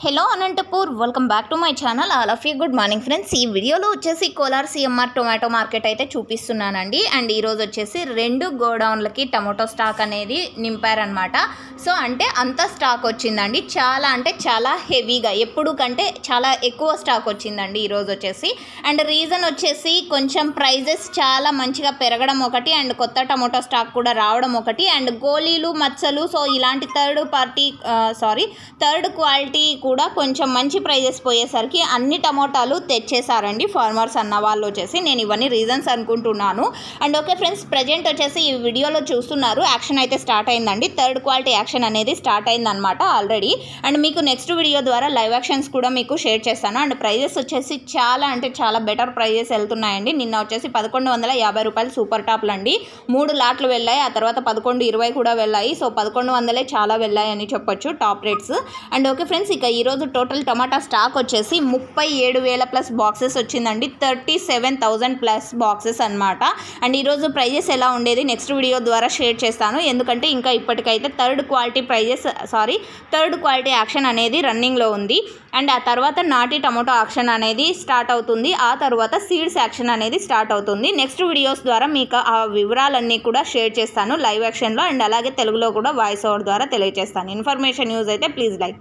Hello Anantapur welcome back to my channel all of you good morning friends. ఈ వీడియోలో వచ్చేసి Kolar CMR tomato market అయితే చూపిస్తున్నానండి. అండ్ ఈరోజు వచ్చేసి 2 గోడౌన్లకి టమాటో స్టాక్ అనేది నింపారనమాట. సో అంటే అంత స్టాక్ వచ్చిందండి, చాలా అంటే చాలా హెవీగా, ఎప్పుడు కంటే చాలా ఎక్కువ స్టాక్ వచ్చిందండి ఈరోజు వచ్చేసి. అండ్ రీజన్ వచ్చేసి కొంచెం ప్రైజెస్ చాలా మంచిగా పెరగడం ఒకటి, అండ్ కొత్త టమాటో స్టాక్ కూడా రావడం ఒకటి, అండ్ గోళీలు మచ్చలు, సో ఇలాంటి థర్డ్ క్వాలిటీ కూడా కొంచెం మంచి ప్రైజెస్ పోయేసరికి అన్ని టమోటాలు తెచ్చేసారండి ఫార్మర్స్ అన్న వాళ్ళు వచ్చేసి. నేను ఇవన్నీ రీజన్స్ అనుకుంటున్నాను. అండ్ ఓకే ఫ్రెండ్స్, ప్రజెంట్ వచ్చేసి ఈ వీడియోలో చూస్తున్నారు యాక్షన్ అయితే స్టార్ట్ అయిందండి. థర్డ్ క్వాలిటీ యాక్షన్ అనేది స్టార్ట్ అయిందనమాట ఆల్రెడీ. అండ్ మీకు నెక్స్ట్ వీడియో ద్వారా లైవ్ యాక్షన్స్ కూడా మీకు షేర్ చేస్తాను. అండ్ ప్రైజెస్ వచ్చేసి చాలా అంటే చాలా బెటర్ ప్రైజెస్ వెళ్తున్నాయండి. నిన్న వచ్చేసి 1150 రూపాయలు సూపర్ టాప్లు అండి. 3 లాట్లు వెళ్ళాయి, ఆ తర్వాత 1120 కూడా వెళ్ళాయి. సో 1100 చాలా వెళ్ళాయి అని చెప్పొచ్చు top rates. And okay friends, ఇక ఈరోజు టోటల్ టమాటా స్టాక్ వచ్చేసి 37,000 ప్లస్ బాక్సెస్ వచ్చిందండి. 37,000 ప్లస్ బాక్సెస్ అనమాట. అండ్ ఈరోజు ప్రైజెస్ ఎలా ఉండేది నెక్స్ట్ వీడియో ద్వారా షేర్ చేస్తాను, ఎందుకంటే ఇంకా ఇప్పటికైతే థర్డ్ క్వాలిటీ యాక్షన్ అనేది రన్నింగ్లో ఉంది. అండ్ ఆ తర్వాత నాటి టమాటో యాక్షన్ అనేది స్టార్ట్ అవుతుంది, ఆ తర్వాత సీడ్స్ యాక్షన్ అనేది స్టార్ట్ అవుతుంది. నెక్స్ట్ వీడియోస్ ద్వారా మీకు ఆ వివరాలన్నీ కూడా షేర్ చేస్తాను లైవ్ యాక్షన్లో, అండ్ అలాగే తెలుగులో కూడా వాయిస్ ఓవర్ ద్వారా తెలియజేస్తాను. ఇన్ఫర్మేషన్ యూజ్ అయితే ప్లీజ్ లైక్.